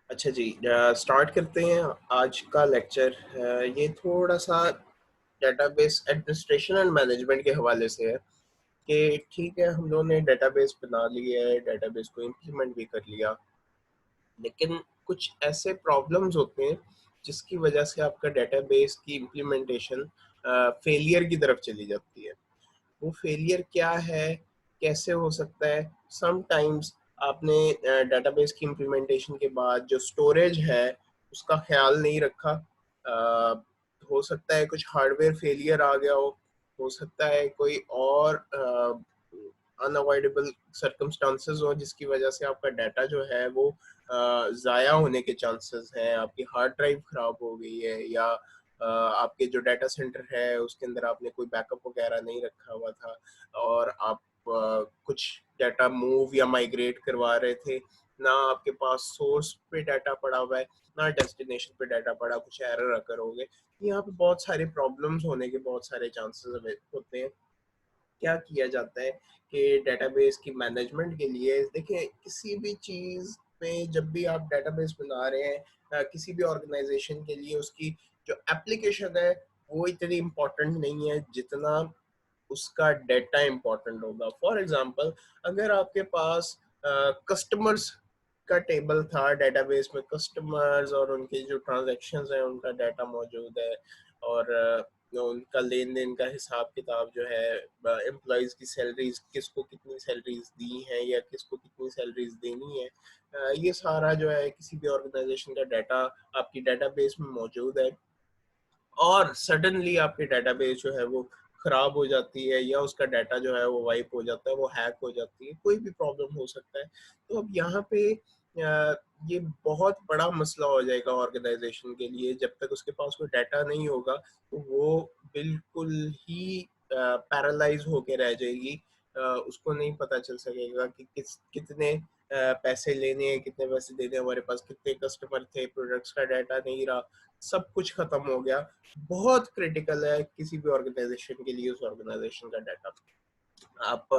अच्छा जी, स्टार्ट करते हैं आज का लेक्चर। ये थोड़ा सा डेटाबेस एडमिनिस्ट्रेशन एंड मैनेजमेंट के हवाले से है कि ठीक है, हम लोगों ने डेटाबेस बना लिया है, डेटाबेस को इम्प्लीमेंट भी कर लिया, लेकिन कुछ ऐसे प्रॉब्लम्स होते हैं जिसकी वजह से आपका डेटाबेस की इम्प्लीमेंटेशन फेलियर की तरफ चली जाती है। वो फेलियर क्या है, कैसे हो सकता है? समटाइम्स आपने डेटाबेस की इम्प्लीमेंटेशन के बाद जो स्टोरेज है उसका ख्याल नहीं रखा। हो सकता है कुछ हार्डवेयर फेलियर आ गया हो सकता है कोई और अनअवॉइडेबल सर्कमस्टांसेस हो जिसकी वजह से आपका डाटा जो है वो ज़ाया होने के चांसेस हैं। आपकी हार्ड ड्राइव खराब हो गई है, या आपके जो डाटा सेंटर है उसके अंदर आपने कोई बैकअप वगैरह नहीं रखा हुआ था, और आप कुछ डाटा मूव या माइग्रेट करवा रहे थे, ना आपके पास सोर्स पे डाटा पड़ा हुआ है ना डेस्टिनेशन पे डाटा पड़ा, कुछ एरर अकर हो गए। यहाँ पे बहुत सारे प्रॉब्लम्स होने के बहुत सारे चांसेस होते हैं। क्या किया जाता है कि डेटाबेस की मैनेजमेंट के लिए, देखिए किसी भी चीज़ में जब भी आप डेटाबेस बना रहे हैं, किसी भी ऑर्गेनाइजेशन के लिए उसकी जो एप्लीकेशन है वो इतनी इम्पोर्टेंट नहीं है जितना उसका डेटा इम्पोर्टेंट होगा। फॉर एग्जांपल, अगर आपके पास कस्टमर्स का टेबल था डेटाबेस में, कस्टमर्स और उनके जो ट्रांजैक्शंस हैं उनका डाटा मौजूद है, और उनका लेन देन का हिसाब किताब जो है, एम्प्लॉयज़ की सैलरीज, किसको कितनी सैलरीज दी हैं या किसको कितनी सैलरीज देनी है, ये सारा जो है किसी भी ऑर्गेनाइजेशन का डाटा आपकी डेटाबेस में मौजूद है, और सडनली आपकी डेटाबेस जो है वो खराब हो जाती है, या उसका डाटा जो है वो वाइप हो जाता है, वो हैक हो जाती है, कोई भी प्रॉब्लम हो सकता है। तो अब यहाँ पे ये बहुत बड़ा मसला हो जाएगा ऑर्गेनाइजेशन के लिए। जब तक उसके पास कोई डाटा नहीं होगा तो वो बिल्कुल ही पैरालाइज होके रह जाएगी। उसको नहीं पता चल सकेगा कि कितने पैसे लेने हैं, कितने पैसे देने हैं, हमारे पास कितने कस्टमर थे, प्रोडक्ट्स का डाटा नहीं रहा, सब कुछ खत्म हो गया। बहुत क्रिटिकल है किसी भी ऑर्गेनाइजेशन के लिए उस ऑर्गेनाइजेशन का डाटा। आप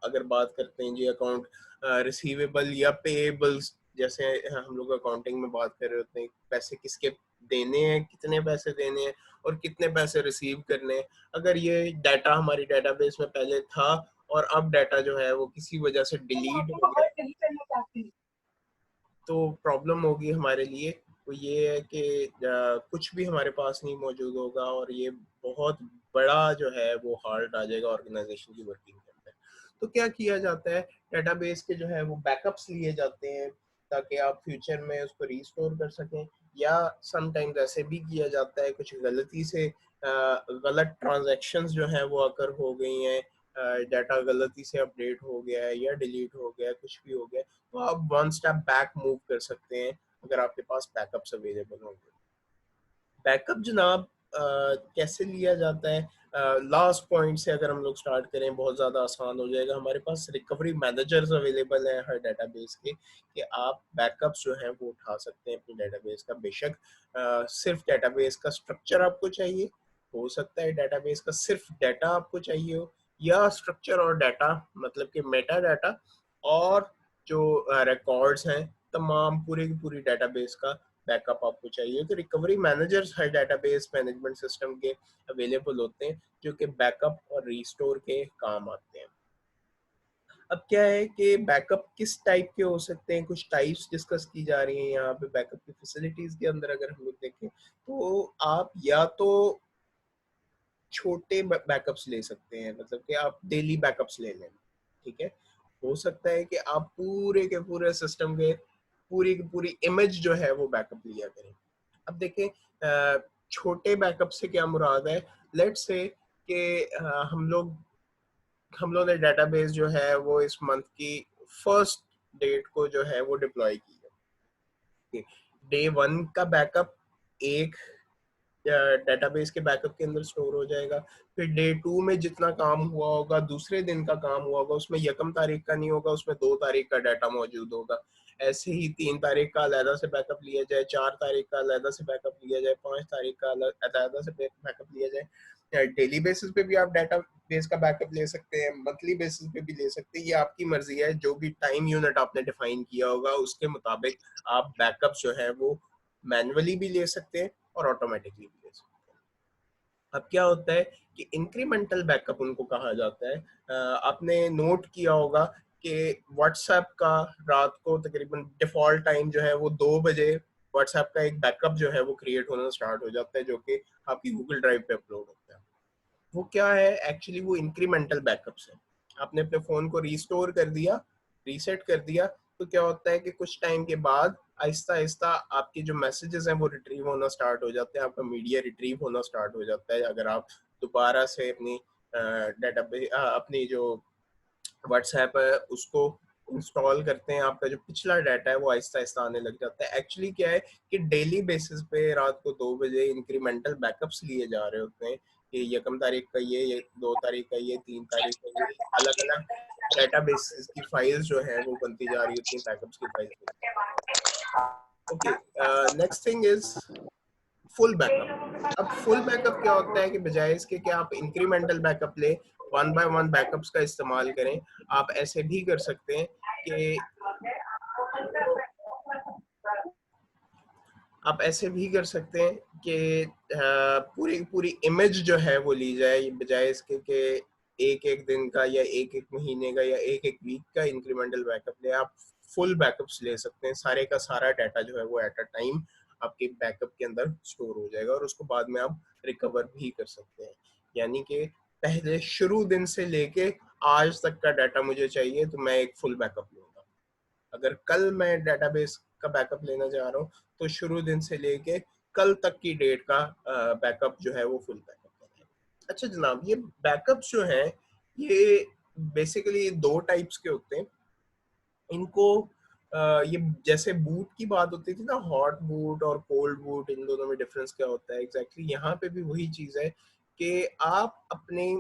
अगर बात करते हैं जी अकाउंट रिसीवेबल या पेएबल्स, जैसे हम लोग अकाउंटिंग में बात कर रहे होते हैं, पैसे किसके देने हैं, कितने पैसे देने हैं और कितने पैसे रिसीव करने हैं। अगर ये डाटा हमारी डेटाबेस में पहले था और अब डाटा जो है वो किसी वजह से डिलीट हो गया, तो प्रॉब्लम होगी हमारे लिए। तो ये है कि कुछ भी हमारे पास नहीं मौजूद होगा, और ये बहुत बड़ा जो है वो हार्ड आ जाएगा ऑर्गेनाइजेशन की वर्किंग के अंदर। तो क्या किया जाता है, डेटाबेस के जो है वो बैकअप्स लिए जाते हैं ताकि आप फ्यूचर में उसको रिस्टोर कर सकें, या समटाइम्स ऐसे भी किया जाता है कुछ गलती से गलत ट्रांजैक्शंस जो हैं वो अकर हो गई हैं, डाटा गलती से अपडेट हो गया है या डिलीट हो गया है, कुछ भी हो गया है, तो आप वन स्टेप बैक मूव कर सकते हैं अगर आपके पास बैकअप्स अवेलेबल होंगे। बैकअप जनाब कैसे लिया जाता है? लास्ट पॉइंट से अगर हम लोग स्टार्ट करें बहुत ज़्यादा आसान हो जाएगा। हमारे पास रिकवरी मैनेजर्स अवेलेबल हैं हर डेटाबेस के, कि आप बैकअप्स जो हैं वो उठा सकते हैं अपनी डेटाबेस का। बेशक सिर्फ डेटाबेस का स्ट्रक्चर आपको चाहिए, हो सकता है डेटाबेस का सिर्फ डाटा आपको चाहिए हो, या स्ट्रक्चर और डाटा मतलब कि मेटा डाटा और जो रिकॉर्ड्स हैं तमाम पूरे की पूरी डेटाबेस का बैकअप आपको चाहिए, तो रिकवरी मैनेजर्स हर डेटाबेस मैनेजमेंट सिस्टम के अवेलेबल होते हैं जो कि बैकअप और रिस्टोर के काम आते हैं। अब क्या है कि बैकअप किस टाइप के हो सकते हैं, कुछ टाइप्स डिस्कस की जा रही हैं यहाँ पे बैकअप की फैसिलिटीज के अंदर। अगर हम लोग देखें तो आप या तो छोटे बैकअप्स ले सकते हैं, मतलब कि आप डेली बैकअप्स ले लें, ठीक है। हो सकता है कि आप पूरे के पूरे सिस्टम के पूरी की पूरी इमेज जो है वो बैकअप लिया करें। अब देखें छोटे बैकअप से क्या मुराद है। लेट्स से कि हम लोग ने डेटाबेस जो है वो इस मंथ की फर्स्ट डेट को जो है वो डिप्लॉय की है। डे वन का बैकअप एक डेटाबेस के बैकअप के अंदर स्टोर हो जाएगा। फिर डे टू में जितना काम हुआ होगा, दूसरे दिन का काम हुआ होगा, उसमें यकम तारीख का नहीं होगा, उसमें 2 तारीख का डाटा मौजूद होगा। ऐसे ही 3 तारीख का अलहदा से बैकअप लिया जाए, 4 तारीख का अलहदा से बैकअप लिया जाए, 5 तारीख का अलहदा से बैकअप लिया जाए। डेली बेसिस पे भी आप डाटा बेस का बैकअप ले सकते हैं, मंथली बेसिस पे भी ले सकते हैं, ये आपकी मर्जी है। जो भी टाइम यूनिट आपने डिफाइन किया होगा उसके मुताबिक आप बैकअप जो है वो मैनुअली भी ले सकते हैं और ऑटोमेटिकली भी ले सकते हैं। अब क्या होता है कि इंक्रीमेंटल बैकअप उनको कहा जाता है। आपने नोट किया होगा कि व्हाट्सएप का रात को तकरीबन डिफॉल्ट टाइम जो है वो 2 बजे व्हाट्सएप का एक बैकअप जो है वो क्रिएट होना स्टार्ट हो जाता है, जो कि आपकी गूगल ड्राइव पे अपलोड होता है। वो क्या है एक्चुअली, वो इंक्रीमेंटल बैकअप्स है। आपने अपने फोन को रिस्टोर कर दिया, रीसेट कर दिया, तो क्या होता है कि कुछ टाइम के बाद आहिस्ता आहिस्ता आपके जो मैसेजेस हैं वो रिट्रीव होना स्टार्ट हो जाते हैं, आपका मीडिया रिट्रीव होना स्टार्ट हो जाता है। अगर आप दोबारा से अपनी डाटा अपनी जो व्हाट्सएप है उसको इंस्टॉल करते हैं, आपका जो पिछला डाटा है वो आहिस्ता आहिस्ता आने लग जाता है। एक्चुअली क्या है कि डेली बेसिस पे रात को 2 बजे इंक्रीमेंटल बैकअप्स लिए जा रहे होते हैं कि यकम तारीख का ये 2 तारीख का ये 3 तारीख का ये, अलग अलग डाटा बेसिस की फाइल्स जो है वो बनती जा रही होती हैं, बैकअप्स की फाइल्स बनती जा रही हैं। Okay, next thing is full backup. अब फुल बैकअप क्या होता है कि बजाय इसके कि आप इंक्रीमेंटल बैकअप ले, वन बाय वन बैकअप्स का इस्तेमाल करें, आप ऐसे भी कर सकते हैं कि आप ऐसे भी कर सकते हैं कि पूरी पूरी इमेज जो है वो ली जाए, बजाय इसके कि एक एक दिन का या एक एक महीने का या एक एक वीक का इंक्रीमेंटल बैकअप ले। आप फुल बैकअप्स ले सकते हैं, सारे का सारा डाटा जो है वो एट अ टाइम आपके बैकअप के अंदर स्टोर हो जाएगा और उसको बाद में आप रिकवर भी कर सकते हैं। यानी कि पहले शुरू दिन से लेके आज तक का डाटा मुझे चाहिए तो मैं एक फुल बैकअप लूंगा। अगर कल मैं डेटाबेस का बैकअप लेना चाह रहा हूँ तो शुरू दिन से लेके कल तक की डेट का बैकअप जो है वो फुल बैकअप करना है। अच्छा जनाब, ये बैकअप्स जो हैं ये बेसिकली 2 टाइप्स के होते हैं। इनको ये जैसे बूट की बात होती थी ना, हॉट बूट और कोल्ड बूट, इन दोनों में डिफरेंस क्या होता है एग्जैक्टली यहाँ पे भी वही चीज़ है कि आप अपने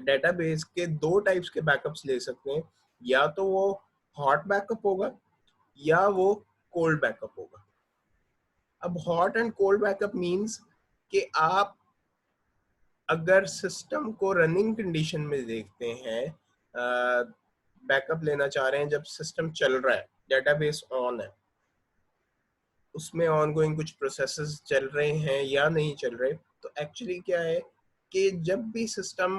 डेटाबेस के 2 टाइप्स के बैकअप्स ले सकते हैं। या तो वो हॉट बैकअप होगा या वो कोल्ड बैकअप होगा। अब hot and cold backup means कि आप अगर सिस्टम को रनिंग कंडीशन में देखते हैं, बैकअप लेना चाह रहे हैं जब सिस्टम चल रहा है, डेटाबेस ऑन है, उसमें ऑनगोइंग कुछ प्रोसेसेस चल रहे हैं या नहीं चल रहे, तो एक्चुअली क्या है कि जब भी सिस्टम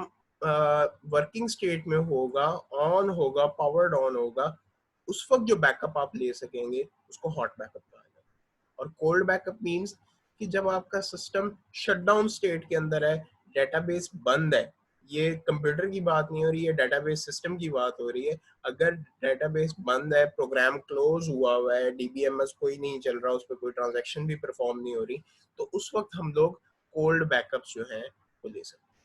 वर्किंग स्टेट में होगा, ऑन होगा, पावर्ड ऑन होगा, उस वक्त जो बैकअप आप ले सकेंगे उसको हॉट बैकअप कहा जाता है। और कोल्ड बैकअप मींस कि जब आपका सिस्टम शटडाउन स्टेट के अंदर है, डेटाबेस बंद है, ये कंप्यूटर की बात नहीं हो रही है, डेटाबेस सिस्टम की बात हो रही है। अगर डेटाबेस बंद है, प्रोग्राम क्लोज हुआ हुआ है, डीबीएमएस कोई नहीं चल रहा, उस पर कोई ट्रांजैक्शन भी परफॉर्म नहीं हो रही, तो उस वक्त हम लोग कोल्ड बैकअप्स जो है वो ले सकते हैं।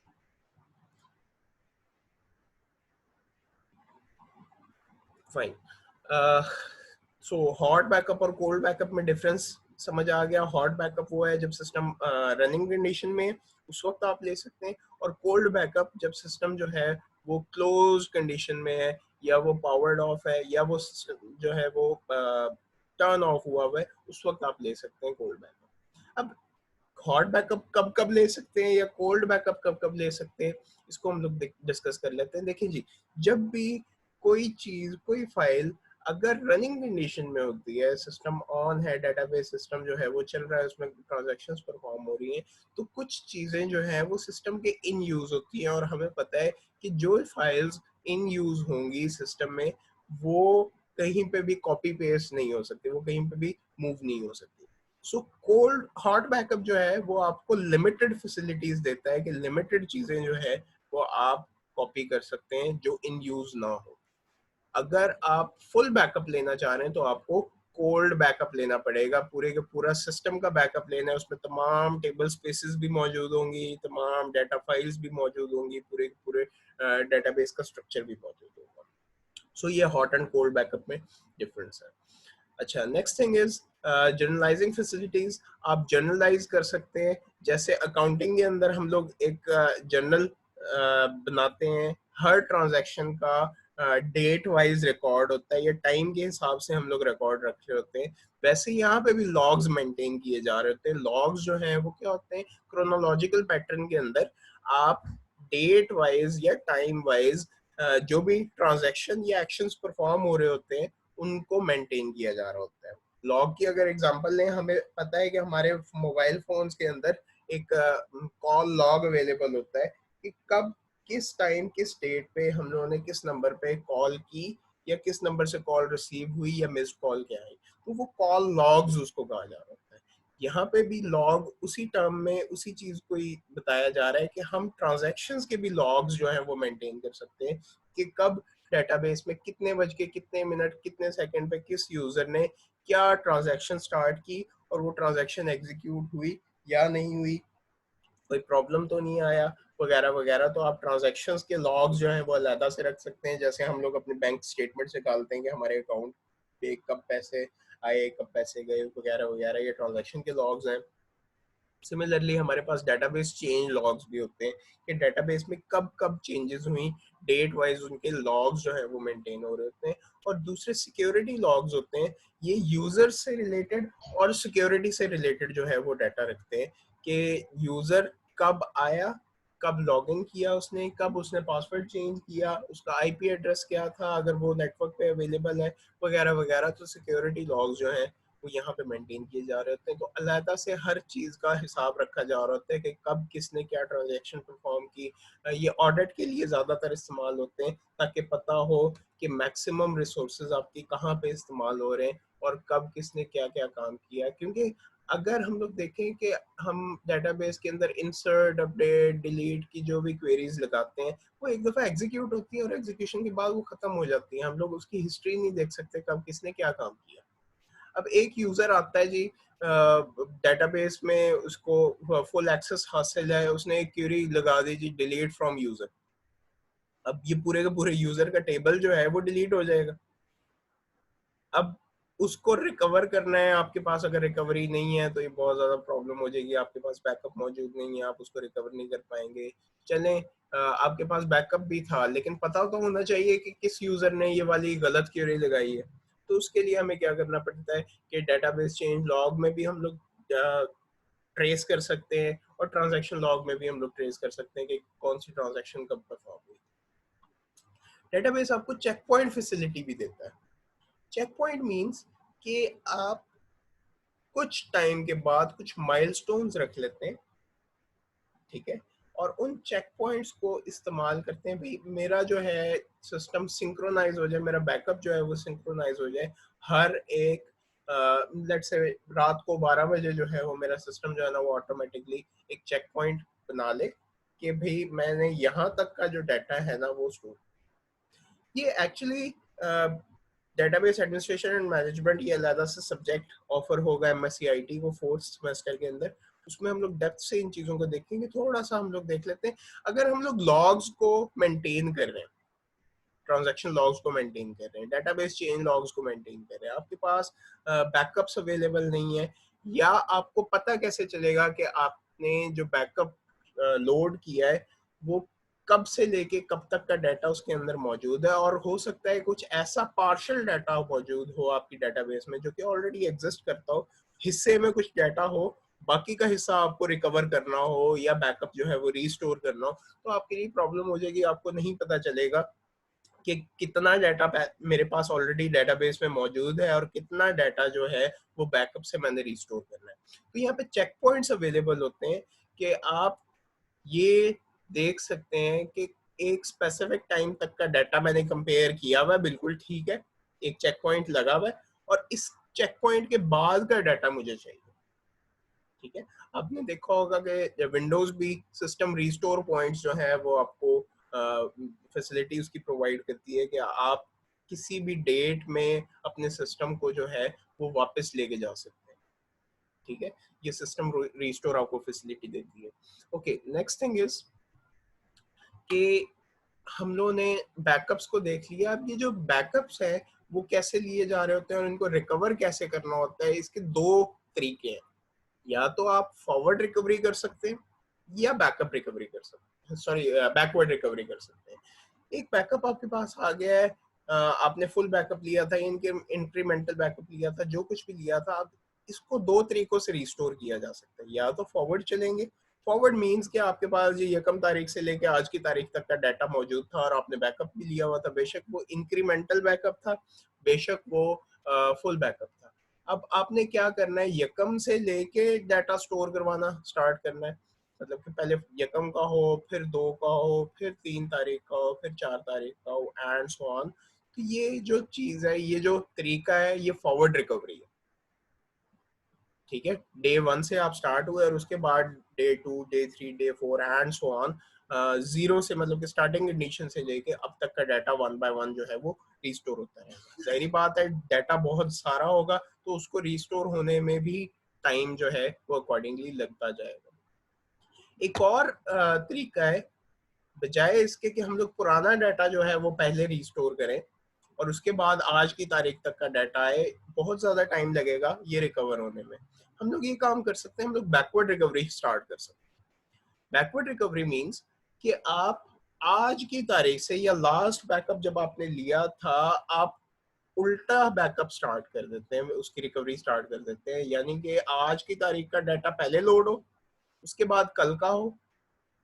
फाइन। सो हॉट बैकअप और कोल्ड बैकअप में डिफरेंस समझ आ गया। हॉट बैकअप वो है जब सिस्टम रनिंग कंडीशन में, उस वक्त आप ले सकते हैं। और कोल्ड बैकअप जब सिस्टम जो है वो क्लोज कंडीशन में है, या वो पावर्ड ऑफ है, या वो सिस्टम जो है वो टर्न ऑफ हुआ हुआ है, उस वक्त आप ले सकते हैं कोल्ड बैकअप। अब हॉट बैकअप कब कब ले सकते हैं या कोल्ड बैकअप कब कब ले सकते हैं, इसको हम लोग डिस्कस कर लेते हैं। देखिए जी, जब भी कोई चीज, कोई फाइल अगर रनिंग कंडीशन में होती है, सिस्टम ऑन है, डेटाबेस सिस्टम जो है वो चल रहा है, उसमें ट्रांजैक्शंस परफॉर्म हो रही हैं, तो कुछ चीजें जो हैं वो सिस्टम के इन यूज होती हैं, और हमें पता है कि जो फाइल्स इन यूज होंगी सिस्टम में वो कहीं पे भी कॉपी पेस्ट नहीं हो सकती, वो कहीं पे भी मूव नहीं हो सकती। सो कोल्ड हॉट बैकअप जो है वो आपको लिमिटेड फैसिलिटीज देता है कि लिमिटेड चीजें जो है वो आप कॉपी कर सकते हैं जो इन यूज ना हो। अगर आप फुल बैकअप लेना चाह रहे हैं तो आपको कोल्ड बैकअप लेना पड़ेगा, पूरे के पूरा सिस्टम का बैकअप लेना है, उसमें तमाम टेबल स्पेसेस भी मौजूद होंगी, तमाम डाटा फाइल्स भी मौजूद होंगी, पूरे के पूरे डेटाबेस का स्ट्रक्चर भी मौजूद होगा। सो ये हॉट एंड कोल्ड बैकअप में डिफरेंस है। अच्छा, next thing is journalising facilities. आप जर्नलाइज कर सकते हैं, जैसे अकाउंटिंग के अंदर हम लोग एक जर्नल बनाते हैं हर ट्रांजैक्शन का, डेट वाइज रिकॉर्ड होता है या टाइम के हिसाब से हम लोग रिकॉर्ड रख रहे होते हैं, वैसे यहाँ पे भी लॉग्स मेंटेन किए जा रहे होते हैं। लॉग्स जो हैं वो क्या होते हैं, क्रोनोलॉजिकल पैटर्न के अंदर आप डेट वाइज या टाइम वाइज जो भी ट्रांजैक्शन या एक्शंस परफॉर्म हो रहे होते हैं उनको मेंटेन किया जा रहा होता है। लॉग की अगर एग्जांपल लें, हमें पता है कि हमारे मोबाइल फोन्स के अंदर एक कॉल लॉग अवेलेबल होता है कि कब किस टाइम किस डेट पे हम लोगों ने किस नंबर पे कॉल की या किस नंबर से कॉल रिसीव हुई या मिस्ड कॉल क्या आई, तो वो कॉल लॉग्स उसको कहा जा रहा होता है। यहाँ पे भी लॉग उसी टर्म में उसी चीज को ही बताया जा रहा है कि हम ट्रांजैक्शंस के भी लॉग्स जो है वो मेंटेन कर सकते हैं कि कब डेटाबेस में कितने बज के कितने मिनट कितने सेकंड पे किस यूजर ने क्या ट्रांजैक्शन स्टार्ट की और वो ट्रांजैक्शन एग्जीक्यूट हुई या नहीं हुई, कोई प्रॉब्लम तो नहीं आया वगैरह वगैरह। तो आप ट्रांजैक्शंस के लॉग्स जो हैं वो अलग से रख सकते हैं, जैसे हम लोग अपने बैंक स्टेटमेंट से निकालते हैं कि हमारे अकाउंट पे कब पैसे आए कब पैसे गए वगैरह वगैरह, ये ट्रांजैक्शन के लॉग्स हैं। सिमिलरली हमारे पास डेटाबेस चेंज लॉग्स भी होते हैं कि डेटाबेस में कब कब चेंजेस हुई, डेट वाइज उनके लॉग्स जो है वो मेंटेन हो रहे होते हैं। और दूसरे सिक्योरिटी लॉग्स होते हैं, ये यूजर से रिलेटेड और सिक्योरिटी से रिलेटेड जो है वो डाटा रखते हैं कि यूजर कब आया, कब लॉगिन किया उसने, कब उसने पासवर्ड चेंज किया, उसका आईपी एड्रेस क्या था अगर वो नेटवर्क पे अवेलेबल है वगैरह वगैरह। तो सिक्योरिटी लॉग्स जो है वो यहाँ पे मेंटेन किए जा रहे होते हैं। तो अलहदा से हर चीज का हिसाब रखा जा रहा होता है कि कब किसने क्या ट्रांजैक्शन परफॉर्म की। ये ऑडिट के लिए ज्यादातर इस्तेमाल होते हैं ताकि पता हो कि मैक्सिमम रिसोर्सेज आपकी कहाँ पे इस्तेमाल हो रहे हैं और कब किसने क्या क्या काम किया। क्योंकि अगर हम लोग देखें कि हम डेटाबेस के अंदर इंसर्ट अपडेट डिलीट की जो भी क्वेरीज लगाते हैं वो एक दफा एग्जीक्यूट होती है और एग्जीक्यूशन के बाद वो खत्म हो जाती है, हम लोग उसकी हिस्ट्री नहीं देख सकते कब किसने क्या काम किया। अब एक यूजर आता है जी डेटाबेस में, उसको फुल एक्सेस हासिल है, उसने एक क्वेरी लगा दी जी डिलीट फ्रॉम यूजर। अब ये पूरे के पूरे यूजर का टेबल जो है वो डिलीट हो जाएगा। अब उसको रिकवर करना है, आपके पास अगर रिकवरी नहीं है तो ये बहुत ज्यादा प्रॉब्लम हो जाएगी, आपके पास बैकअप मौजूद नहीं है, आप उसको रिकवर नहीं कर पाएंगे। चलें आपके पास बैकअप भी था लेकिन पता तो होना चाहिए कि किस यूजर ने ये वाली गलत क्वेरी लगाई है। तो उसके लिए हमें क्या करना पड़ता है कि डेटाबेस चेंज लॉग में भी हम लोग ट्रेस कर सकते हैं और ट्रांजैक्शन लॉग में भी हम लोग ट्रेस कर सकते हैं कि कौन सी ट्रांजैक्शन कब परफॉर्म हुई। डेटाबेस आपको चेक पॉइंट फैसिलिटी भी देता है। चेक पॉइंट मीन्स कि आप कुछ टाइम के बाद कुछ माइलस्टोन्स रख लेते हैं, ठीक है, और उन चेक पॉइंट्स को इस्तेमाल करते हैं। भाई मेरा जो है सिस्टम सिंक्रोनाइज हो जाए, मेरा बैकअप जो है वो सिंक्रोनाइज हो जाए। हर एक लेट्स से रात को 12 बजे जो है वो मेरा सिस्टम जो है ना वो ऑटोमेटिकली एक चेक पॉइंट बना ले कि भाई मैंने यहाँ तक का जो डाटा है ना वो स्टोर। ये actually database administration and management ये अलग से सब्जेक्ट ऑफर होगा एमएससीआईटी को फोर्थ सेमेस्टर के अंदर, उसमें हम लोग डेप्थ से इन चीजों को देखेंगे। थोड़ा सा हम लोग देख लेते हैं, अगर हम लोग लॉग्स को मेंटेन कर रहे हैं, ट्रांजैक्शन लॉग्स को मेंटेन कर रहे हैं, डेटाबेस चेंज लॉग्स को मेंटेन कर रहे हैं, आपके पास बैकअप्स अवेलेबल नहीं है, या आपको पता कैसे चलेगा कि आपने जो बैकअप लोड किया है वो कब से लेके कब तक का डाटा उसके अंदर मौजूद है। और हो सकता है कुछ ऐसा पार्शियल डाटा मौजूद हो आपकी डेटाबेस में जो कि ऑलरेडी एग्जिस्ट करता हो, हिस्से में कुछ डाटा हो, बाकी का हिस्सा आपको रिकवर करना हो या बैकअप जो है वो रीस्टोर करना हो, तो आपके लिए प्रॉब्लम हो जाएगी, आपको नहीं पता चलेगा कि कितना डाटा मेरे पास ऑलरेडी डेटाबेस में मौजूद है और कितना डाटा जो है वो बैकअप से मैंने रिस्टोर करना है। तो यहाँ पे चेक पॉइंट्स अवेलेबल होते हैं कि आप ये देख सकते हैं कि एक स्पेसिफिक टाइम तक का डाटा मैंने कंपेयर किया हुआ है, बिल्कुल ठीक है, एक चेक पॉइंट लगा हुआ है, और इस चेक पॉइंट के बाद का डाटा मुझे चाहिए, ठीक है। आपने देखा होगा कि विंडोज भी सिस्टम रिस्टोर पॉइंट्स जो है वो आपको फैसिलिटी उसकी प्रोवाइड करती है कि आप किसी भी डेट में अपने सिस्टम को जो है वो वापस लेके जा सकते हैं, ठीक है। ये सिस्टम रिस्टोर आपको फैसिलिटी देती है। ओके, नेक्स्ट थिंग इज कि हम लोगों ने बैकअप्स को देख लिया। अब ये जो बैकअप्स है वो कैसे लिए जा रहे होते हैं और इनको रिकवर कैसे करना होता है, इसके दो तरीके हैं। या तो आप फॉरवर्ड रिकवरी कर सकते हैं या बैकअप रिकवरी कर सकते हैं, सॉरी बैकवर्ड रिकवरी कर सकते हैं। एक बैकअप आपके पास आ गया है, आपने फुल बैकअप लिया था, इनके इंक्रीमेंटल बैकअप लिया था, जो कुछ भी लिया था, अब इसको दो तरीकों से रिस्टोर किया जा सकता है। या तो फॉरवर्ड चलेंगे, फॉरवर्ड मीन्स कि आपके पास ये यकम तारीख से लेके आज की तारीख तक का डाटा मौजूद था और आपने बैकअप भी लिया हुआ था, बेशक वो इंक्रीमेंटल बैकअप था, बेशक वो फुल बैकअप था। अब आपने क्या करना है, यकम से लेके डाटा स्टोर करवाना स्टार्ट करना है। मतलब कि पहले यकम का हो, फिर 2 का हो, फिर 3 तारीख का हो, फिर 4 तारीख का हो, एंड सो ऑन। तो ये जो चीज़ है, ये जो तरीका है, ये फॉरवर्ड रिकवरी है। ठीक है, डे 1 से आप स्टार्ट हुए और उसके बाद day 2, day 3, day 4 and so on, zero से मतलब कि स्टार्टिंग कंडीशन से लेके अब तक का डाटा वन बाय वन जो है वो रिस्टोर होता है। जाहिर बात है डाटा बहुत सारा होगा तो उसको रिस्टोर होने में भी टाइम जो है वो अकॉर्डिंगली लगता जाएगा। एक और तरीका है, बजाय इसके कि हम लोग पुराना डाटा जो है वो पहले रिस्टोर करें और उसके बाद आज की तारीख तक का डाटा है, बहुत ज़्यादा टाइम लगेगा ये रिकवर होने में। हम लोग ये काम कर सकते हैं, हम लोग बैकवर्ड रिकवरी स्टार्ट कर सकते हैं। बैकवर्ड रिकवरी मीन्स कि आप आज की तारीख से या लास्ट बैकअप जब आपने लिया था, आप उल्टा बैकअप स्टार्ट कर देते हैं, उसकी रिकवरी स्टार्ट कर देते हैं। यानी कि आज की तारीख का डाटा पहले लोड हो, उसके बाद कल का हो,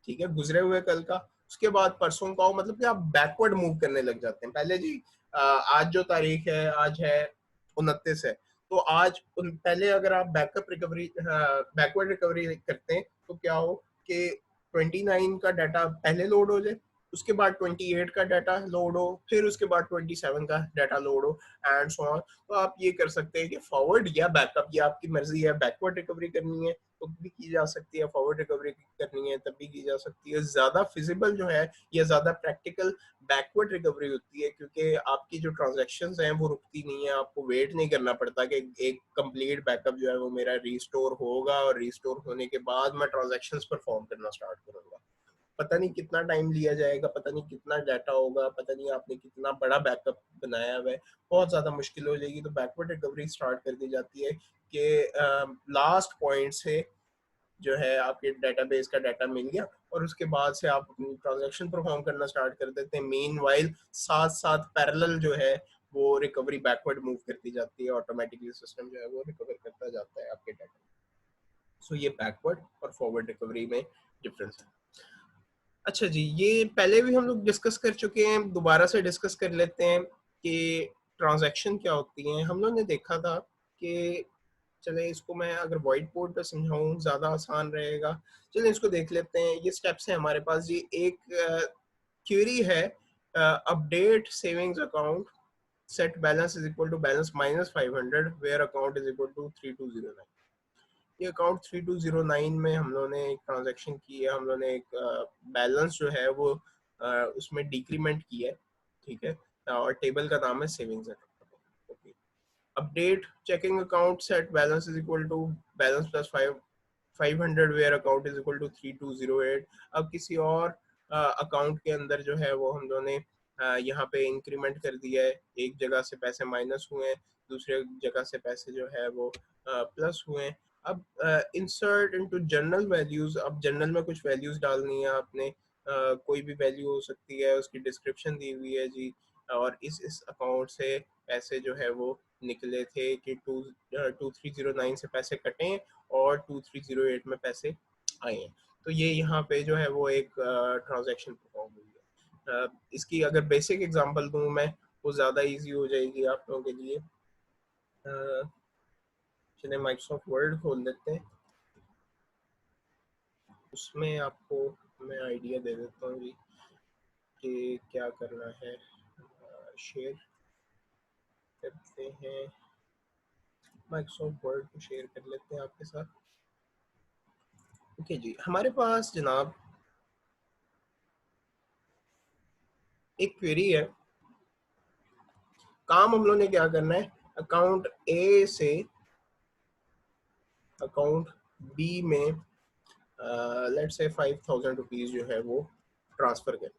ठीक है, गुजरे हुए कल का, उसके बाद परसों का हो। मतलब कि आप बैकवर्ड मूव करने लग जाते हैं। पहले जी आज जो तारीख है, आज है 29 है, तो आज पहले अगर आप बैकवर्ड रिकवरी करते हैं तो क्या हो कि 29 का डाटा पहले लोड हो जाए, उसके बाद 28 का डाटा लोड हो, फिर उसके बाद 27 का डाटा लोड हो, एंड सो ऑन। तो आप ये कर सकते हैं कि फॉरवर्ड या बैकअप, ये आपकी मर्जी है, बैकवर्ड रिकवरी करनी है तो भी की जा सकती है, फॉरवर्ड रिकवरी करनी है तब भी की जा सकती है। ज़्यादा फिजिबल जो है या ज़्यादा प्रैक्टिकल बैकवर्ड रिकवरी होती है, क्योंकि आपकी जो ट्रांजैक्शंस हैं वो रुकती नहीं है, आपको वेट नहीं करना पड़ता कि एक कंप्लीट बैकअप जो है वो मेरा रिस्टोर होगा और रिस्टोर होने के बाद मैं ट्रांजैक्शंस परफॉर्म करना स्टार्ट करूंगा। पता नहीं कितना टाइम लिया जाएगा, पता नहीं कितना डाटा होगा, पता नहीं आपने कितना बड़ा बैकअप बनाया हुआ है, बहुत ज़्यादा मुश्किल हो जाएगी। तो बैकवर्ड रिकवरी स्टार्ट कर दी जाती है कि लास्ट पॉइंट से जो है आपके डेटाबेस का डाटा मिल गया और उसके बाद से आप अपनी ट्रांजैक्शन परफॉर्म करना स्टार्ट कर देते हैं। मीन वाइल साथ साथ पैरेलल जो है वो रिकवरी बैकवर्ड मूव करती जाती है, ऑटोमेटिकली सिस्टम जो है वो रिकवर करता जाता है आपके डाटा। सो ये बैकवर्ड और फॉरवर्ड रिकवरी में डिफरेंस है। अच्छा जी, ये पहले भी हम लोग डिस्कस कर चुके हैं, दोबारा से डिस्कस कर लेते हैं कि ट्रांजैक्शन क्या होती हैं। हम लोग ने देखा था कि, चले इसको मैं अगर व्हाइट बोर्ड पे समझाऊं ज़्यादा आसान रहेगा। चलिए इसको देख लेते हैं। ये स्टेप्स हैं हमारे पास जी। एक क्वेरी है, update savings account, set balance is equal to balance minus 500 where account is equal to 3209। ये अकाउंट 3209 में हम लोगों ने एक ट्रांजैक्शन की है, हम लोगों ने एक बैलेंस जो है वो उसमें डिक्रीमेंट किया है, ठीक है, और टेबल का नाम है savings account. Okay, update checking account set balance is equal to balance plus 500 where account is equal to 3208। अब किसी और अकाउंट के अंदर जो है वो हम लोगों ने यहाँ पे इंक्रीमेंट कर दिया है, एक जगह से पैसे माइनस हुए हैं, दूसरे जगह से पैसे जो है वो प्लस हुए हैं। अब इंसर्ट इनटू जनरल वैल्यूज, अब जनरल में कुछ वैल्यूज डालनी है आपने, कोई भी वैल्यू हो सकती है, उसकी डिस्क्रिप्शन दी हुई है जी। और इस अकाउंट से पैसे जो है वो निकले थे कि 2309 से पैसे कटे और 2308 में पैसे आए हैं। तो ये यहाँ पे जो है वो एक ट्रांजैक्शन परफॉर्म हुई है। इसकी अगर बेसिक एग्जांपल दूँ मैं, वो ज़्यादा इजी हो जाएगी आप लोगों के लिए। चलिए माइक्रोसॉफ्ट वर्ड खोल लेते हैं, उसमें आपको मैं आइडिया दे देता हूँ जी कि क्या करना है। शेयर करते हैं, माइक्रोसॉफ्ट वर्ड को शेयर कर लेते हैं आपके साथ। ओके जी, हमारे पास जनाब एक क्वेरी है। काम हम लोग ने क्या करना है, अकाउंट ए से अकाउंट बी में लेट्स से 5000 रुपीज जो है वो ट्रांसफर करें।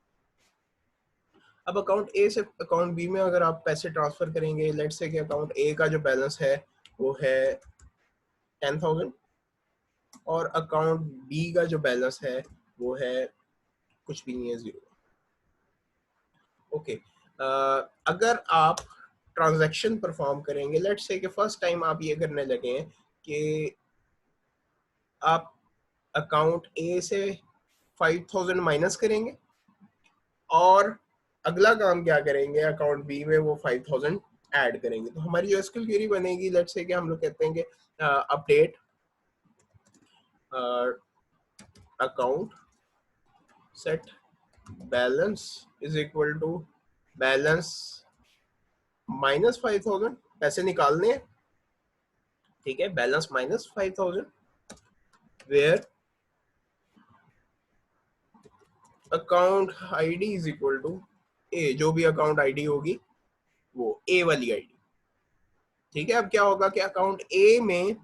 अब अकाउंट ए से अकाउंट बी में अगर आप पैसे ट्रांसफर करेंगे, लेट्स से कि अकाउंट ए का जो बैलेंस है वो है 10,000 और अकाउंट बी का जो बैलेंस है वो है कुछ भी नहीं है, जीरो। ओके, अगर आप ट्रांजैक्शन परफॉर्म करेंगे, लेट्स से कि फर्स्ट टाइम आप ये करने लगे हैं कि आप अकाउंट ए से 5000 माइनस करेंगे और अगला काम क्या करेंगे, अकाउंट बी में वो 5000 ऐड करेंगे। तो हमारी जो एसक्यूएल क्वेरी बनेगी, लेट्स से कि हम लोग कहते हैं कि update account set balance is equal to balance minus 5000, पैसे निकालने हैं, ठीक है, balance minus 5000 where account ID is equal to A, जो भी अकाउंट आईडी होगी वो ए वाली आईडी, ठीक है। अब क्या होगा कि अकाउंट ए में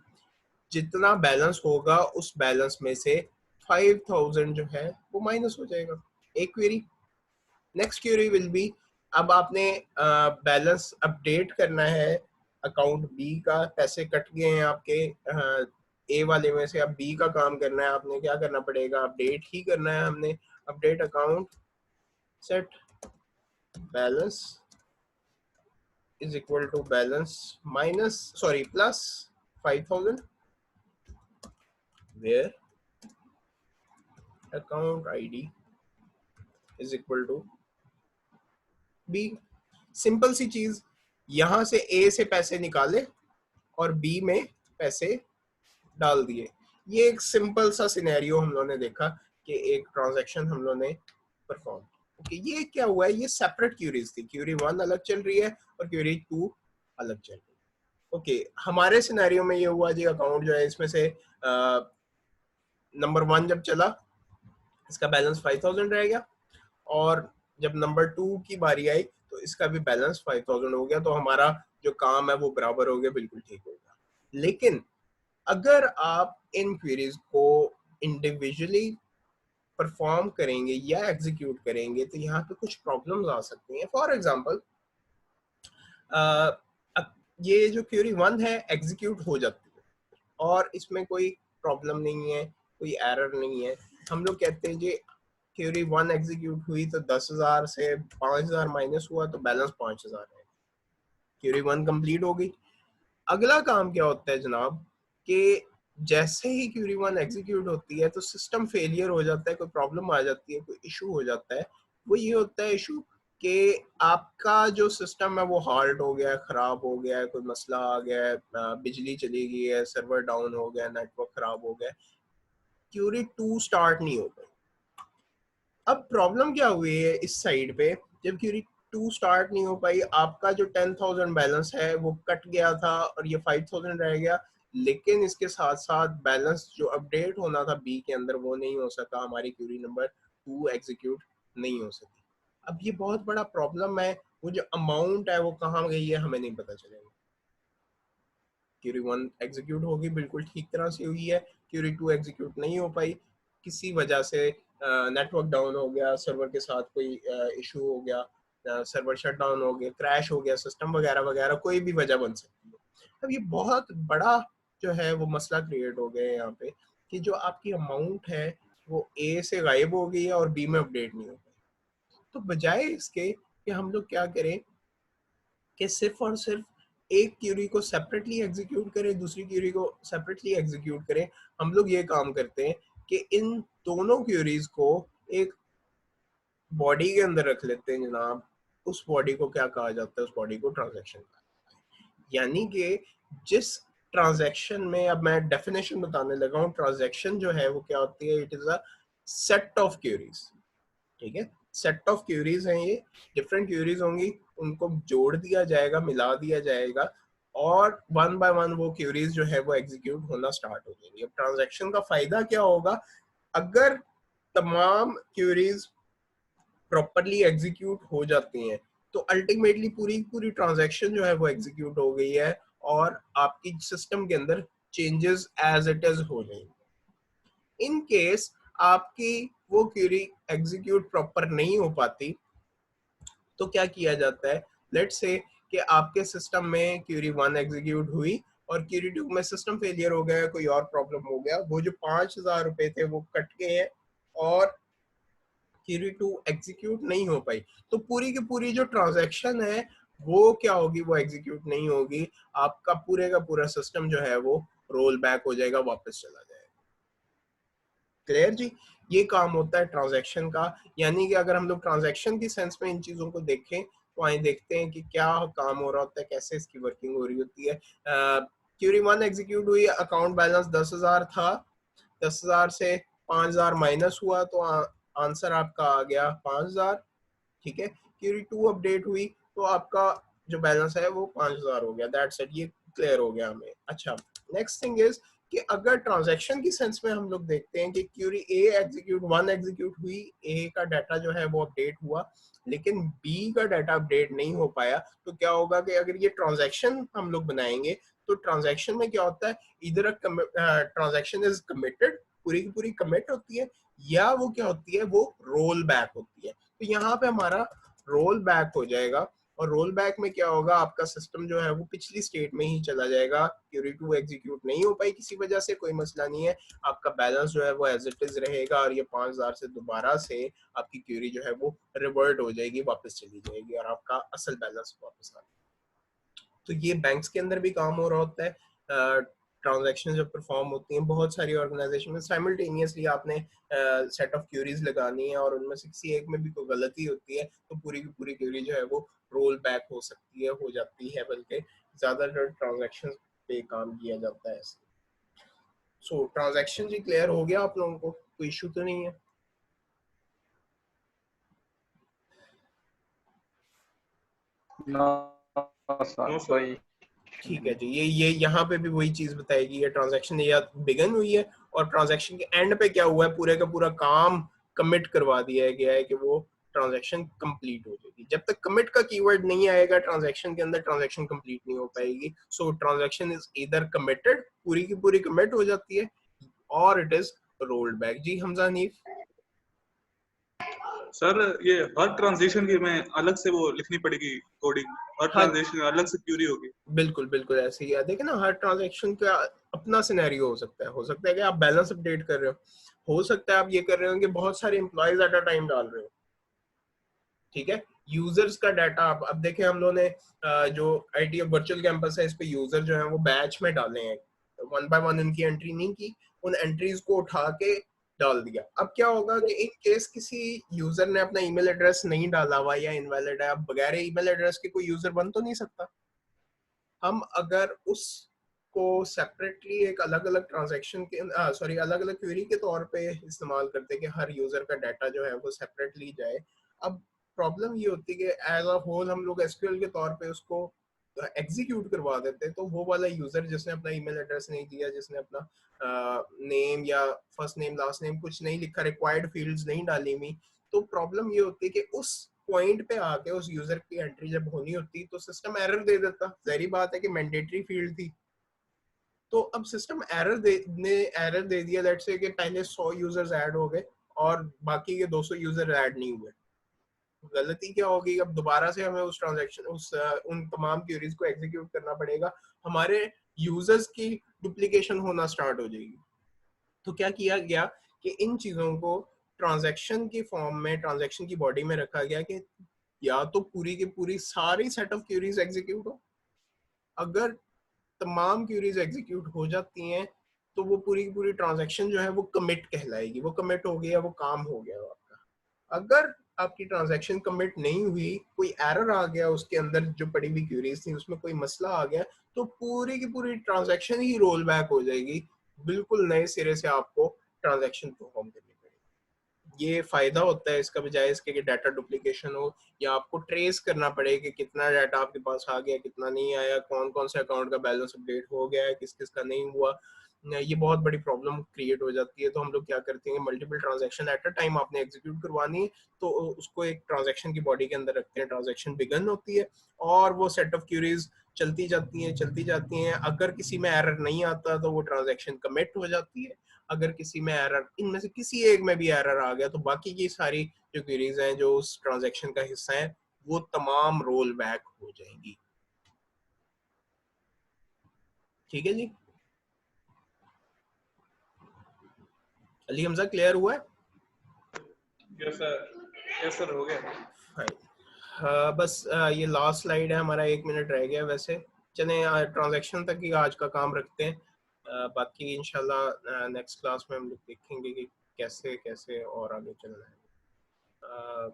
जितना बैलेंस होगा उस बैलेंस में से 5000 जो है वो माइनस हो जाएगा। एक query. Next query will be, अब आपने बैलेंस अपडेट करना है अकाउंट बी का, पैसे कट गए हैं आपके ए वाले में से, अब बी का काम करना है, आपने क्या करना पड़ेगा, अपडेट ही करना है हमने। Update account set balance is equal to balance minus sorry plus 5000 where account ID is equal to B. Simple सी चीज, यहां से ए से पैसे निकाले और बी में पैसे डाल दिए। ये एक सिंपल सा सिनेरियो हम लोगों ने देखा कि एक ट्रांजैक्शन हम लोगों ने परफॉर्म। ओके, ये क्या हुआ है, ये सेपरेट क्यूरीज थी, क्यूरी 1 अलग चल रही है और क्यूरी 2 अलग चल रही है। ओके, हमारे सिनेरियो में ये हुआ जी, अकाउंट जो है इसमें से नंबर 1 जब चला इसका बैलेंस 5000 रह गया, और जब नंबर 2 की बारी आई तो इसका भी बैलेंस 5000 हो गया। तो हमारा जो काम है वो बराबर हो गया, बिल्कुल ठीक हो गया। लेकिन अगर आप इन क्वेरीज को इंडिविजुअली परफॉर्म करेंगे या एग्जीक्यूट करेंगे तो यहाँ पे कुछ प्रॉब्लम्स आ सकती हैं। फॉर एग्जांपल, ये जो क्वेरी 1 है एग्जीक्यूट हो जाती है और इसमें कोई प्रॉब्लम नहीं है, कोई एरर नहीं है। हम लोग कहते हैं जी क्वेरी 1 एग्जीक्यूट हुई तो 10,000 से 5,000 माइनस हुआ तो बैलेंस 5,000 है, क्वेरी 1 कंप्लीट हो गई। अगला काम क्या होता है जनाब कि जैसे ही क्वेरी 1 एग्जीक्यूट होती है तो सिस्टम फेलियर हो जाता है, कोई प्रॉब्लम आ जाती है, कोई इशू हो जाता है। वो ये होता है इशू कि आपका जो सिस्टम है वो हाल्ट हो गया है, खराब हो गया है, कोई मसला आ गया है, बिजली चली गई है, सर्वर डाउन हो गया, नेटवर्क खराब हो गया, क्वेरी 2 स्टार्ट नहीं हो पाई। अब प्रॉब्लम क्या हुई है इस साइड पे, जब क्वेरी 2 स्टार्ट नहीं हो पाई, आपका जो 10,000 बैलेंस है वो कट गया था और ये 5,000 रह गया, लेकिन इसके साथ साथ बैलेंस जो अपडेट होना था बी के अंदर वो नहीं हो सका, हमारी क्वेरी नंबर 2 एग्जीक्यूट नहीं हो सकी। अब ये बहुत बड़ा प्रॉब्लम है, वो जो अमाउंट है वो कहाँ गई है हमें नहीं पता चलेगा। क्वेरी 1 एग्जीक्यूट होगी, बिल्कुल ठीक तरह से हुई है, क्वेरी 2 एग्जीक्यूट नहीं हो पाई, किसी वजह से नेटवर्क डाउन हो गया, सर्वर के साथ कोई इशू हो गया, सर्वर शट डाउन हो गया, क्रैश हो गया सिस्टम वगैरह वगैरह, कोई भी वजह बन सकती है। अब ये बहुत बड़ा जो है वो मसला क्रिएट हो गया है यहाँ पे कि जो आपकी अमाउंट है वो ए से गायब हो गई है और बी में अपडेट नहीं हो पाई। तो बजाय इसके कि हम लोग क्या करें कि सिर्फ और सिर्फ एक क्यूरी को सेपरेटली एग्जीक्यूट करें, दूसरी क्यूरी को सेपरेटली एग्जीक्यूट करें, हम लोग ये काम करते हैं कि इन दोनों क्यूरीज को एक बॉडी के अंदर रख लेते हैं जनाब। उस बॉडी को क्या कहा जाता है, उस बॉडी को ट्रांजैक्शन कहा जाता है। यानी कि जिस ट्रांजैक्शन में, अब मैं डेफिनेशन बताने लगा हूँ, ट्रांजैक्शन जो है वो क्या होती है, it is a set of queries, ठीक है, सेट ऑफ क्यूरीज हैं ये, डिफरेंट क्यूरीज होंगी, उनको जोड़ दिया जाएगा, मिला दिया जाएगा और वन बाय वन वो क्यूरीज जो है वो एग्जीक्यूट होना स्टार्ट हो जाएंगी। अब ट्रांजैक्शन का फायदा क्या होगा, अगर तमाम क्यूरीज प्रॉपरली एग्जीक्यूट हो जाती हैं तो अल्टीमेटली पूरी पूरी ट्रांजैक्शन जो है वो एग्जीक्यूट हो गई है और आपकी सिस्टम के अंदर चेंजेस एज इट इज हो जाएंगे। इन केस आपकी वो क्वेरी एग्जीक्यूट प्रॉपर नहीं हो पाती तो क्या किया जाता है, लेट्स से कि आपके सिस्टम में क्वेरी 1 एग्जीक्यूट हुई और क्वेरी 2 में सिस्टम फेलियर हो गया, कोई और प्रॉब्लम हो गया, वो जो 5,000 रुपए थे वो कट गए हैं और क्यूरी 2 एग्जीक्यूट नहीं हो पाई, तो पूरी की पूरी जो ट्रांजैक्शन है वो क्या होगी, वो एग्जीक्यूट नहीं होगी, आपका पूरे का पूरा सिस्टम जो है वो रोल बैक हो जाएगा, वापस चला जाएगा। क्लियर जी? ये काम होता है ट्रांजैक्शन का। यानी कि अगर हम लोग ट्रांजैक्शन की सेंस में इन चीजों को देखें तो आइए देखते हैं कि क्या काम हो रहा होता है, कैसे इसकी वर्किंग हो रही होती है। क्यूरी 1 एग्जीक्यूट हुई, अकाउंट बैलेंस 10,000 था, 10,000 से 5,000 माइनस हुआ तो आंसर आपका आ गया 5,000। ठीक है, क्यूरी 2 अपडेट हुई तो आपका जो बैलेंस है वो 5,000 हो गया। दैट्स इट, ये क्लियर हो गया हमें। अच्छा, नेक्स्ट थिंग इज कि अगर ट्रांजैक्शन की सेंस में हम लोग देखते हैं कि क्यूरी ए एग्जीक्यूट 1 एग्जीक्यूट हुई, ए का डाटा जो है वो अपडेट हुआ, लेकिन बी का डाटा अपडेट नहीं हो पाया, तो क्या होगा कि अगर ये ट्रांजैक्शन हम लोग बनाएंगे तो ट्रांजैक्शन में क्या होता है, इधर ट्रांजैक्शन इज कमिटेड, पूरी की पूरी कमिट होती है, या वो क्या होती है, वो रोल बैक होती है। तो यहाँ पे हमारा रोल बैक हो जाएगा, और रोल बैक में क्या होगा, आपका सिस्टम जो है वो पिछली स्टेट में ही चला जाएगा। क्यूरी 2 एग्जीक्यूट नहीं हो पाई किसी वजह से, कोई मसला नहीं है, आपका बैलेंस जो है वो एज इट इज रहेगा, और ये 5,000 से दोबारा से आपकी क्यूरी जो है वो रिवर्ट हो जाएगी, वापस चली जाएगी, और आपका असल बैलेंस वापस आ जाएगा। तो ये बैंक्स के अंदर भी काम हो रहा होता है। ट्रांजैक्शन जब परफॉर्म होती हैं बहुत सारी ऑर्गेनाइजेशन में, साइमल्टेनियसली आपने सेट ऑफ क्यूरीज लगानी है, और उनमें से किसी एक में भी कोई गलती होती है तो पूरी की पूरी क्यूरी जो है वो रोल बैक हो सकती है, हो जाती है, बल्कि ज्यादातर ट्रांजैक्शन पे काम किया जाता है। सो ट्रांजैक्शन जी क्लियर हो गया आप लोगों को, कोई इशू तो नहीं है? नो सर, कोई ठीक है जी, ये यहाँ पे भी वही चीज बताएगी, ये ट्रांजैक्शन या बिगन हुई है, और ट्रांजैक्शन के एंड पे क्या हुआ है, पूरे का पूरा काम कमिट करवा दिया गया है कि वो ट्रांजैक्शन कंप्लीट हो जाएगी। जब तक कमिट का कीवर्ड नहीं आएगा ट्रांजैक्शन के अंदर, ट्रांजैक्शन कंप्लीट नहीं हो पाएगी। So transaction is either committed, पूरी की पूरी कमिट हो जाती है, और इट इज रोल्ड बैक। जी हमजा हनीफ? सर ये हर ट्रांजेक्शन की मैं अलग से वो लिखनी पड़ेगी कोडिंग, हर हाँ ट्रांजेक्शन अलग से क्यूरी होगी? बिल्कुल बिल्कुल ऐसे ही है। देखिए ना, हर ट्रांजैक्शन का अपना सिनेरियो हो सकता है। हो सकता है कि आप बैलेंस अपडेट कर रहे हो सकता है आप ये कर रहे हो कि बहुत सारे एम्प्लॉयज एट अ टाइम डाल रहे हो। ठीक है, यूजर्स का डाटा आप अब देखें, हम लोगों ने जो आईटी वर्चुअल कैंपस है, इस पे यूजर जो है वो बैच में डाले हैं, वन बाय वन उनकी एंट्री नहीं की, उन एंट्रीज को उठा के डाल दिया। अब क्या होगा कि इन केस किसी यूजर ने अपना ईमेल एड्रेस नहीं डाला हुआ या इनवैलिड है, अब बगैर ईमेल एड्रेस के कोई यूजर बन तो नहीं सकता। हम अगर उसको सेपरेटली एक अलग अलग ट्रांजैक्शन के सॉरी अलग अलग क्वेरी के तौर पे इस्तेमाल करते हैं कि हर यूजर का डाटा जो है वो सेपरेटली जाए, अब प्रॉब्लम ये होती है कि एज अ होल हम लोग एसक्यूएल के तौर पे उसको एग्जीक्यूट करवा देते, तो वो वाला यूजर जिसने अपना ईमेल एड्रेस नहीं दिया, जिसने अपना नेम या फर्स्ट नेम लास्ट नेम कुछ नहीं लिखा, रिक्वायर्ड फील्ड्स नहीं डाली हुई, तो प्रॉब्लम ये होती है कि उस पॉइंट पे आके उस यूजर की एंट्री जब होनी होती तो सिस्टम एरर दे देता। जहरी बात है कि मैंडेटरी फील्ड थी, तो अब सिस्टम एरर दे दिया, लेट्स से कि पहले 100 यूजर्स ऐड हो गए और बाकी के 200 यूजर ऐड नहीं हुए। गलती क्या होगी, अब दोबारा से हमें उस ट्रांजैक्शन उन तमाम क्यूरीज को एग्जीक्यूट करना पड़ेगा, हमारे यूजर्स की डुप्लीकेशन होना स्टार्ट हो जाएगी। तो क्या किया गया कि इन चीजों को ट्रांजैक्शन की फॉर्म में, ट्रांजैक्शन की बॉडी में रखा गया कि या तो पूरी की पूरी सारी सेट ऑफ क्यूरीज एग्जीक्यूट हो, अगर तमाम क्यूरीज एग्जीक्यूट हो जाती हैं तो वो पूरी की पूरी ट्रांजैक्शन जो है वो कमिट कहलाएगी, वो कमिट हो गया, वो काम हो गया आपका। अगर आपकी ट्रांजैक्शन कमिट नहीं हुई, कोई एरर आ गया उसके अंदर, जो पड़ी हुई क्यूरीज थी उसमें कोई मसला आ गया, तो पूरी की पूरी ट्रांजैक्शन ही रोल बैक हो जाएगी, बिल्कुल नए सिरे से आपको ट्रांजैक्शन परफॉर्म करनी पड़ेगी। ये फायदा होता है इसका, बजाय इसके कि डाटा डुप्लीकेशन हो या आपको ट्रेस करना पड़े कि कितना डाटा आपके पास आ गया, कितना नहीं आया, कौन कौन से अकाउंट का बैलेंस अपडेट हो गया है, किस किस का नहीं हुआ। ये बहुत बड़ी प्रॉब्लम क्रिएट हो जाती है। तो हम लोग क्या करते हैं, multiple transaction at a time आपने एग्जीक्यूट करवानी है, तो उसको एक ट्रांजैक्शन की बॉडी के अंदर रखते हैं, ट्रांजैक्शन बिगन होती है, और वो सेट ऑफ क्यूरीज चलती जाती हैं। अगर किसी में एरर नहीं आता तो वो ट्रांजैक्शन कमिट हो जाती है, अगर किसी में एरर, इनमें से किसी एक में भी एरर आ गया, तो बाकी की सारी जो क्वेरीज हैं जो उस ट्रांजैक्शन का हिस्सा है वो तमाम रोल बैक हो जाएंगी। ठीक है जी, अली हमजा क्लियर हुआ है? यस सर हो गया। फाइन। बस ये लास्ट स्लाइड है हमारा, 1 मिनट रह गया वैसे। चलें ट्रांजैक्शन तक ही आज का काम रखते हैं। बाकी इंशाल्लाह नेक्स्ट क्लास में हम लोग देखेंगे कि कैसे कैसे और आगे चलना है।